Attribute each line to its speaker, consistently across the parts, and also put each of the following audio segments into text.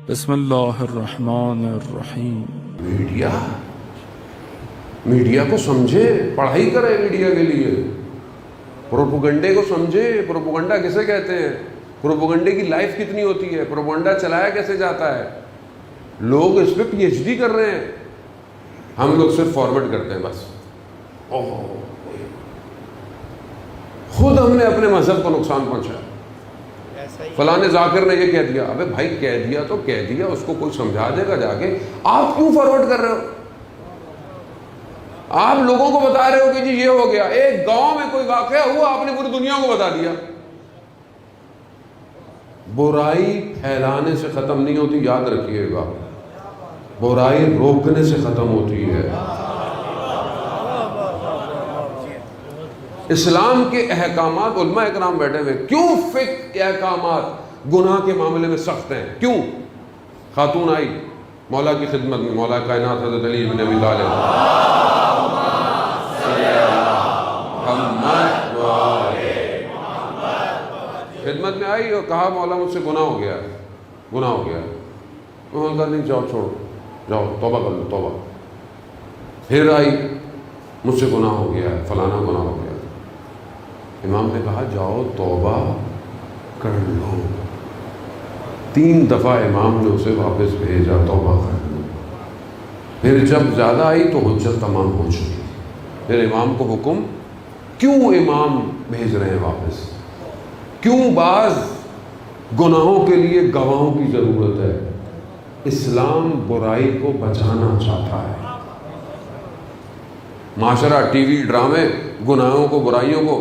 Speaker 1: بسم اللہ الرحمن الرحیم۔
Speaker 2: میڈیا کو سمجھے، پڑھائی کرے میڈیا کے لیے، پروپیگنڈے کو سمجھے۔ پروپیگنڈا کسے کہتے ہیں؟ پروپیگنڈے کی لائف کتنی ہوتی ہے؟ پروپیگنڈا چلایا کیسے جاتا ہے؟ لوگ اس پہ پی ایچ ڈی کر رہے ہیں، ہم لوگ صرف فارورڈ کرتے ہیں بس۔ خود ہم نے اپنے مذہب کو نقصان پہنچایا۔ فلاں ذاکر نے یہ کہہ دیا، ابے بھائی کہہ دیا تو کہہ دیا، اس کو کوئی سمجھا دے گا جا کے، آپ کیوں فارورڈ کر رہے ہو؟ آپ لوگوں کو بتا رہے ہو کہ جی یہ ہو گیا، ایک گاؤں میں کوئی واقعہ ہوا، آپ نے پوری دنیا کو بتا دیا۔ برائی پھیلانے سے ختم نہیں ہوتی، یاد رکھیے گا، برائی روکنے سے ختم ہوتی ہے۔ اسلام کے احکامات، علماء اکرام بیٹھے ہوئے، کیوں فقہ احکامات گناہ کے معاملے میں سخت ہیں؟ کیوں؟ خاتون آئی مولا کی خدمت میں، مولا کائنات حضرت علی بن ابی طالب خدمت میں آئی اور کہا مولا مجھ سے گناہ ہو گیا ہے، گناہ ہو گیا ہے۔ انہوں نے کہا نہیں جاؤ چھوڑو، جاؤ توبہ کر لو، توبہ۔ پھر آئی مجھ سے گناہ ہو گیا ہے، فلانا گناہ ہو گیا ہے۔ امام نے کہا جاؤ توبہ کر لو۔ 3 دفعہ امام نے اسے واپس بھیجا، توبہ کر لو۔ پھر جب زیادہ آئی تو حجت تمام ہو چکی۔ پھر امام کو حکم، کیوں امام بھیج رہے ہیں واپس؟ کیوں بعض گناہوں کے لیے گواہوں کی ضرورت ہے؟ اسلام برائی کو بچانا چاہتا ہے۔ معاشرہ، ٹی وی، ڈرامے، گناہوں کو، برائیوں کو،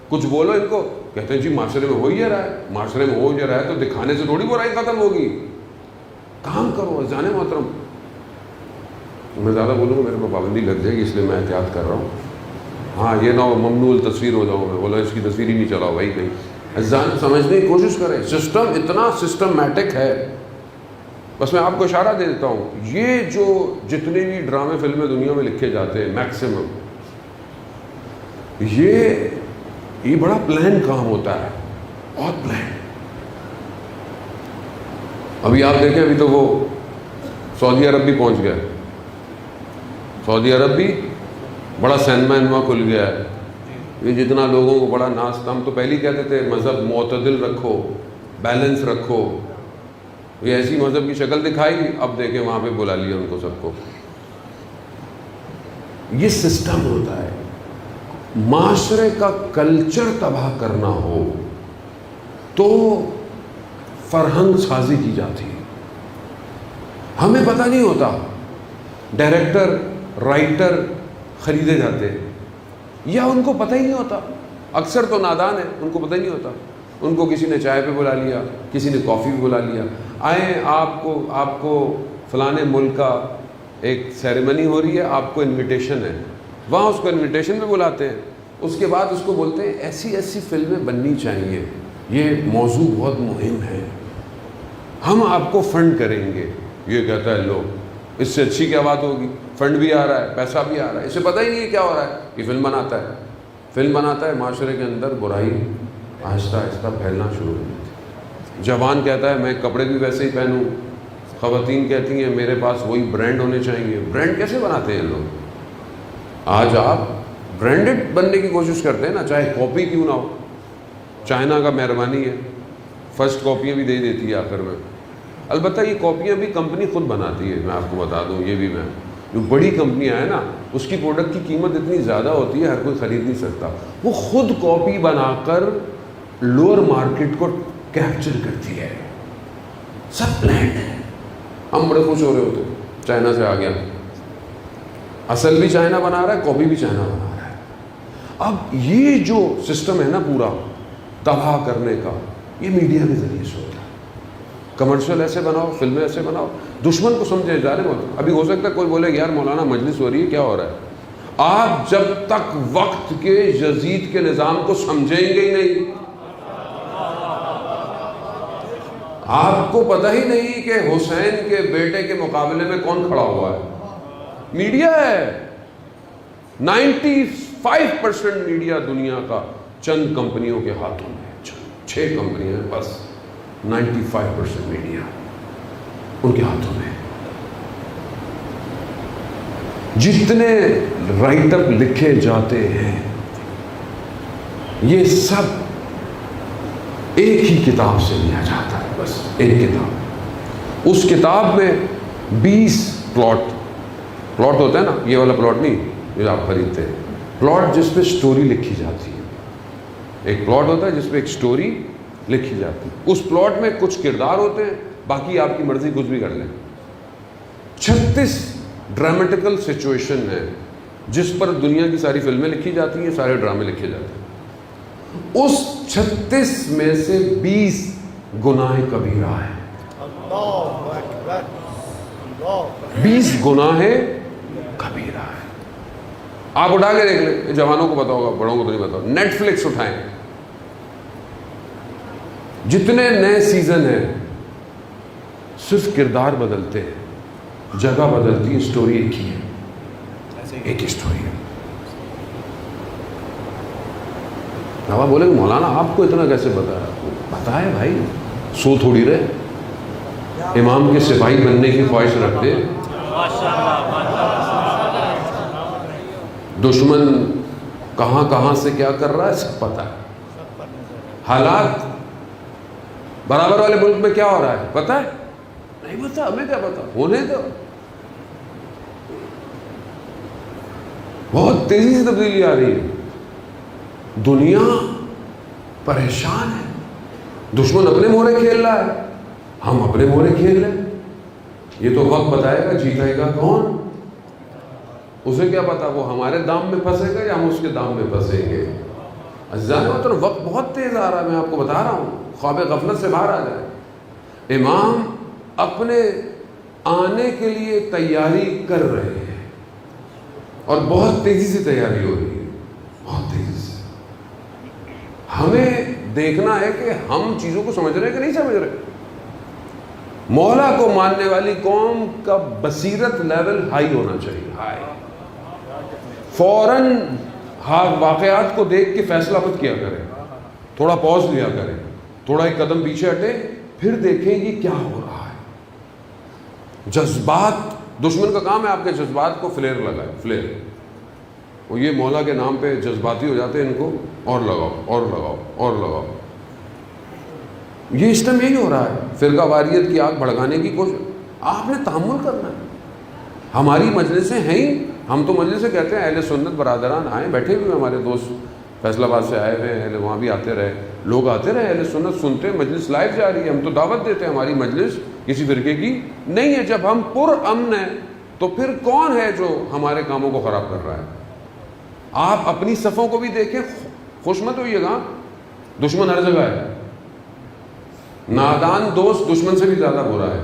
Speaker 2: کچھ بولو ان کو، کہتے ہیں جی معاشرے میں ہو ہی رہا ہے، معاشرے میں ہو ہی رہا ہے تو دکھانے سے تھوڑی برائی ختم ہوگی۔ کام کرو عزیزان محترم۔ میں زیادہ بولوں گا میرے کو پابندی لگ جائے گی، اس لیے میں احتیاط کر رہا ہوں۔ ہاں یہ نہ ہو ممنوع التصویر ہو جاؤں میں، بولا اس کی تصویر ہی نہیں چلاؤ بھائی نہیں۔ عزیزان سمجھنے کی کوشش کریں، سسٹم اتنا سسٹمیٹک ہے۔ بس میں آپ کو اشارہ دے دیتا ہوں، یہ جو جتنے بھی ڈرامے فلمیں دنیا میں لکھے جاتے ہیں میکسیمم، یہ بڑا پلان کام ہوتا ہے، بہت پلان۔ ابھی آپ دیکھیں، ابھی تو وہ سعودی عرب بھی پہنچ گیا، سعودی عرب بھی بڑا سینما کھل گیا ہے۔ یہ جتنا لوگوں کو بڑا ناس، ہم تو پہلے کہتے تھے مذہب معتدل رکھو، بیلنس رکھو، یہ ایسی مذہب کی شکل دکھائی، اب دیکھیں وہاں پہ بلا لیا ان کو سب کو۔ یہ سسٹم ہوتا ہے۔ معاشرے کا کلچر تباہ کرنا ہو تو فرہنگ سازی کی جاتی ہے۔ ہمیں پتہ نہیں ہوتا، ڈائریکٹر، رائٹر خریدے جاتے ہیں، یا ان کو پتہ ہی نہیں ہوتا، اکثر تو نادان ہیں، ان کو پتہ ہی نہیں ہوتا۔ ان کو کسی نے چائے پہ بلا لیا، کسی نے کافی پہ بلا لیا، آئیں آپ کو فلانے ملک کا ایک سیریمنی ہو رہی ہے، آپ کو انویٹیشن ہے، وہاں اس کو انویٹیشن پہ بلاتے ہیں۔ اس کے بعد اس کو بولتے ہیں ایسی فلمیں بننی چاہیے، یہ موضوع بہت مہم ہے، ہم آپ کو فنڈ کریں گے۔ یہ کہتا ہے لو، اس سے اچھی کیا بات ہوگی، فنڈ بھی آ رہا ہے، پیسہ بھی آ رہا ہے، اسے پتہ ہی نہیں ہے کیا ہو رہا ہے، یہ فلم بناتا ہے، معاشرے کے اندر برائی آہستہ آہستہ پھیلنا شروع ہو جاتی ہے۔ جوان کہتا ہے میں کپڑے بھی ویسے ہی پہنوں، خواتین کہتی ہیں میرے پاس وہی برانڈ ہونے چاہیے۔ برانڈ کیسے بناتے ہیں لوگ؟ آج آپ برانڈڈ بننے کی کوشش کرتے ہیں نا، چاہے کاپی کیوں نہ ہو۔ چائنا کا مہربانی ہے، فرسٹ کاپیاں بھی دے دیتی ہے آخر میں۔ البتہ یہ کاپیاں بھی کمپنی خود بناتی ہے، میں آپ کو بتا دوں، یہ بھی میں جو بڑی کمپنیاں ہیں نا، اس کی پروڈکٹ کی قیمت اتنی زیادہ ہوتی ہے ہر کوئی خرید نہیں سکتا، وہ خود کاپی بنا کر لوور مارکیٹ کو کیپچر کرتی ہے۔ سب پلانڈ ہے۔ ہم بڑے خوش ہو رہے ہوتے چائنا سے آ گیا، اصل بھی چائنا بنا رہا ہے، کاپی بھی چائنا بنا رہا ہے۔ اب یہ جو سسٹم ہے نا پورا تباہ کرنے کا، یہ میڈیا کے ذریعے سے ہوتا ہے۔ کمرشل ایسے بناؤ، فلمیں ایسے بناؤ، دشمن کو سمجھے جا رہے ہیں۔ ابھی ہو سکتا ہے کوئی بولے یار مولانا مجلس ہو رہی ہے، کیا ہو رہا ہے؟ آپ جب تک وقت کے یزید کے نظام کو سمجھیں گے ہی نہیں، آپ کو پتہ ہی نہیں کہ حسین کے بیٹے کے مقابلے میں کون کھڑا ہوا ہے۔ میڈیا ہے، 95% میڈیا دنیا کا چند کمپنیوں کے ہاتھوں میں ہے، 6 کمپنیاں بس، 95% میڈیا۔ ان کے ہاتھوں میں. جتنے رائٹ اپ لکھے جاتے ہیں یہ سب ایک ہی کتاب سے لیا جاتا ہے، بس ایک کتاب. اس کتاب میں 20 پلاٹ ہوتا ہے نا، یہ والا پلاٹ نہیں جو آپ خریدتے ہیں، پلاٹ جس پہ سٹوری لکھی جاتی ہے. ایک پلاٹ ہوتا ہے جس پہ ایک سٹوری لکھی جاتی ہے. اس پلاٹ میں کچھ کردار ہوتے ہیں، باقی آپ کی مرضی کچھ بھی کر لیں. 36 ڈرامیٹیکل سچویشن ہے جس پر دنیا کی ساری فلمیں لکھی جاتی ہیں، سارے ڈرامے لکھے جاتے ہیں. اس 36 میں سے 20 گناہ کبیرہ ہیں. 20 گناہ کبیرہ ہے. آپ اٹھا کے دیکھ لیں، جوانوں کو پتا ہوگا، بڑوں کو تو نہیں پتا. نیٹ فلکس اٹھائیں، جتنے نئے سیزن ہیں صرف کردار بدلتے ہیں، جگہ بدلتی ہے، سٹوری ایک ہی ہے، ایک ہی سٹوری ہے. اب آپ بولے کہ مولانا آپ کو اتنا کیسے پتا ہے بھائی، سو تھوڑی رہے. امام کے سپاہی بننے کی خواہش رکھتے، دشمن کہاں سے کیا کر رہا ہے سب پتا ہے. حالات برابر والے ملک میں کیا ہو رہا ہے پتا ہے؟ نہیں پتا. ہمیں کیا پتا، ہونے تو بہت تیزی سے تبدیلی آ رہی ہے. دنیا پریشان ہے. دشمن اپنے مورے کھیل رہا ہے، ہم اپنے مورے کھیل رہے ہیں. یہ تو وقت بتائے گا جیتے گا کون. اسے کیا پتا وہ ہمارے دام میں پھنسے گا یا ہم اس کے دام میں پھنسیں گے. عزیزان محترم، وقت بہت تیز آ رہا ہے. میں آپ کو بتا رہا ہوں، خواب غفلت سے باہر آ جائے. امام اپنے آنے کے لیے تیاری کر رہے ہیں اور بہت تیزی سے تیاری ہو رہی ہے، بہت تیزی سے. ہمیں دیکھنا ہے کہ ہم چیزوں کو سمجھ رہے ہیں کہ نہیں سمجھ رہے. مولا کو ماننے والی قوم کا بصیرت لیول ہائی ہونا چاہیے، ہائی. فوراً واقعات کو دیکھ کے فیصلہ مت کیا کریں، تھوڑا پاز لیا کریں، تھوڑا ایک قدم پیچھے ہٹے، پھر دیکھیں یہ کیا ہو رہا ہے. جذبات، دشمن کا کام ہے آپ کے جذبات کو فلیر لگائے، فلیر. وہ یہ مولا کے نام پہ جذباتی ہو جاتے ہیں، ان کو اور لگاؤ اور لگاؤ اور لگاؤ. یہ اس ٹائم یہی ہو رہا ہے، فرقہ واریت کی آگ بھڑکانے کی کوشش. آپ نے تحمل کرنا ہے. ہماری مجلسیں ہیں ہی، ہم تو مجلسیں کہتے ہیں، اہل سنت برادران آئیں، بیٹھے ہوئے ہمارے دوست فیصل آباد سے آئے ہوئے ہیں، وہاں بھی آتے رہے، لوگ آتے رہے، اہل سنت سنتے، مجلس لائیو جا رہی ہے. ہم تو دعوت دیتے ہیں، ہماری مجلس کسی فرقے کی نہیں ہے. جب ہم پر امن ہیں تو پھر کون ہے جو ہمارے کاموں کو خراب کر رہا ہے؟ آپ اپنی صفوں کو بھی دیکھیں، خوش مت ہوئیے گا، دشمن ہر جگہ ہے. نادان دوست دشمن سے بھی زیادہ برا ہے.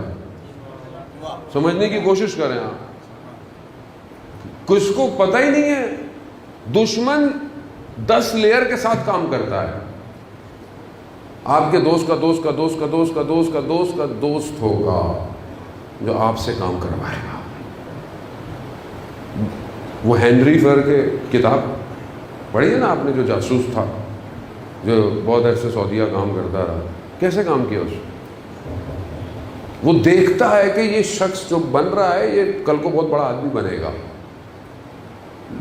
Speaker 2: سمجھنے کی کوشش کریں. آپ کس کو پتہ ہی نہیں ہے، دشمن 10 لیئر کے ساتھ کام کرتا ہے. آپ کے دوست کا دوست کا دوست کا دوست کا دوست کا دوست کا دوست ہوگا جو آپ سے کام کروائے گا. وہ ہینری فر کے کتاب پڑھی ہے نا آپ نے، جو جاسوس تھا، جو بہت عرصے سعودیہ کام کرتا رہا. کیسے کام کیا اس نے؟ وہ دیکھتا ہے کہ یہ شخص جو بن رہا ہے یہ کل کو بہت بڑا آدمی بنے گا،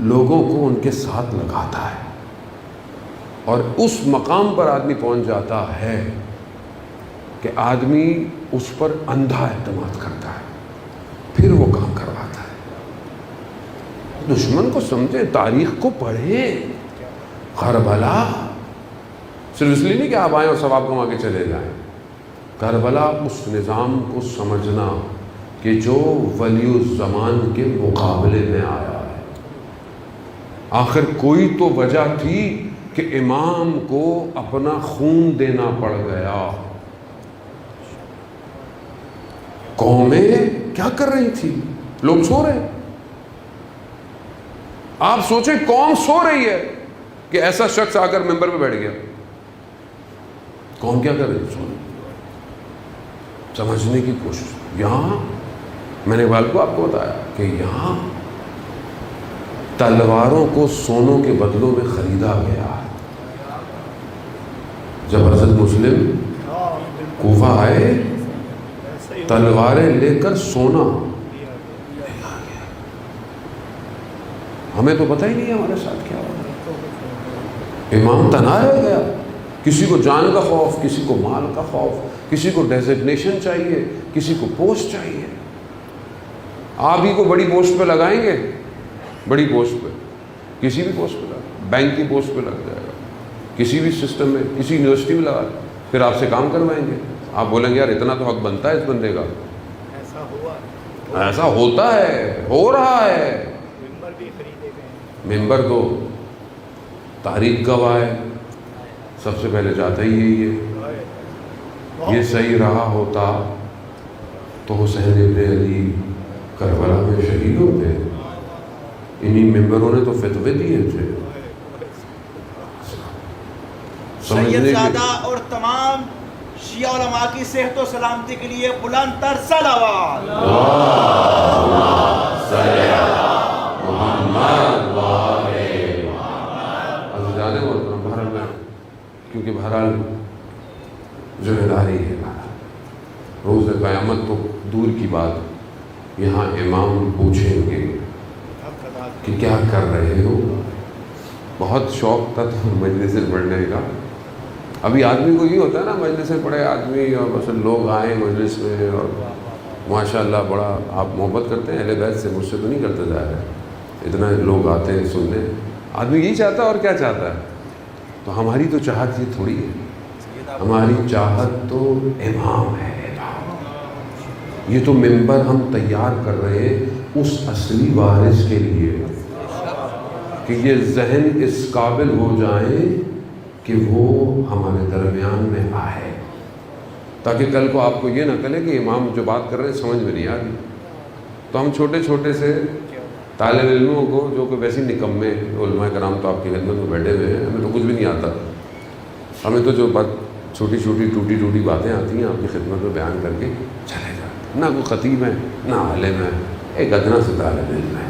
Speaker 2: لوگوں کو ان کے ساتھ لگاتا ہے اور اس مقام پر آدمی پہنچ جاتا ہے کہ آدمی اس پر اندھا اعتماد کرتا ہے، پھر وہ کام کرواتا ہے. دشمن کو سمجھیں، تاریخ کو پڑھیں. کربلا صرف اس لیے نہیں کہ آپ آئیں اور ثواب کما کے چلے جائیں. کربلا اس نظام کو سمجھنا کہ جو ولی الزمان کے مقابلے میں آیا ہے. آخر کوئی تو وجہ تھی کہ امام کو اپنا خون دینا پڑ گیا. قومیں کیا کر رہی تھی؟ لوگ سو رہے. آپ سوچیں قوم سو رہی ہے کہ ایسا شخص آ کر ممبر پہ بیٹھ گیا. قوم کیا کر رہی ہے؟ سو رہی. سمجھنے کی کوشش. یہاں میں نے اقبال کو آپ کو بتایا کہ یہاں تلواروں کو سونوں کے بدلوں میں خریدا گیا ہے. جب حضرت مسلم کوفہ آئے تلواریں لے کر سونا ہمیں تو پتہ ہی نہیں ہے ہمارے ساتھ کیا ہو رہا ہے. امام تنہا رہ گیا. کسی کو جان کا خوف, کسی کو مال کا خوف, کسی کو ڈیزگنیشن چاہیے, کسی کو پوسٹ چاہیے. آپ ہی کو بڑی پوسٹ پہ لگائیں گے, بڑی پوسٹ پہ, کسی بھی پوسٹ پہ لگا, بینک کی پوسٹ پہ لگ جائے گا, کسی بھی سسٹم میں, کسی یونیورسٹی میں لگا, پھر آپ سے کام کروائیں گے. آپ بولیں گے یار اتنا تو حق بنتا ہے اس بندے کا.
Speaker 3: ایسا ہوا,
Speaker 2: ایسا ہوتا ہے, ہو رہا ہے.
Speaker 3: ممبر بھی خریدے گئے.
Speaker 2: ممبر تو تاریخ گواہ ہے, سب سے پہلے جاتا ہی یہی ہے. یہ صحیح رہا ہوتا تو حسین ابن علی کربلا میں شہید ہوتے. انہی ممبروں نے تو فتوے دیے تھے.
Speaker 3: سیدزادہ اور تمام شیعہ علماء کی صحت و سلامتی کے لیے بلند تر صلوات.
Speaker 2: بہرحال کیونکہ بہرحال ذمہ داری ہے, روز قیامت تو دور کی بات, یہاں امام پوچھیں گے کہ کیا کر رہے ہو. بہت شوق تھا تو مجلس سے پڑھنے کا. ابھی آدمی کو یہ ہوتا ہے نا, مجلس سے پڑھے آدمی اور بس لوگ آئیں مجلس میں اور ماشاء اللہ بڑا آپ محبت کرتے ہیں اہل بیت سے, مجھ سے تو نہیں کرتے ظاہر ہے, اتنا لوگ آتے ہیں سننے. آدمی یہی چاہتا ہے اور کیا چاہتا ہے. تو ہماری تو چاہت یہ تھوڑی ہے, ہماری چاہت تو امام ہے. یہ تو ممبر ہم تیار کر رہے ہیں اس اصلی وارث کے لیے کہ یہ ذہن اس قابل ہو جائیں کہ وہ ہمارے درمیان میں آئے, تاکہ کل کو آپ کو یہ نہ کہے کہ امام جو بات کر رہے ہیں سمجھ میں نہیں آ رہی. تو ہم چھوٹے چھوٹے سے طالب علموں کو جو کہ ویسے نکمے, علماء کرام تو آپ کی خدمت میں بیٹھے ہوئے ہیں, ہمیں تو کچھ بھی نہیں آتا. ہمیں تو جو بات چھوٹی چھوٹی ٹوٹی ٹوٹی باتیں آتی ہیں آپ کی خدمت میں بیان کر کے چلے جاتے. نہ کوئی خطیب ہے, نہ عالم ہے, ایک ادنا سے طالب علم ہے.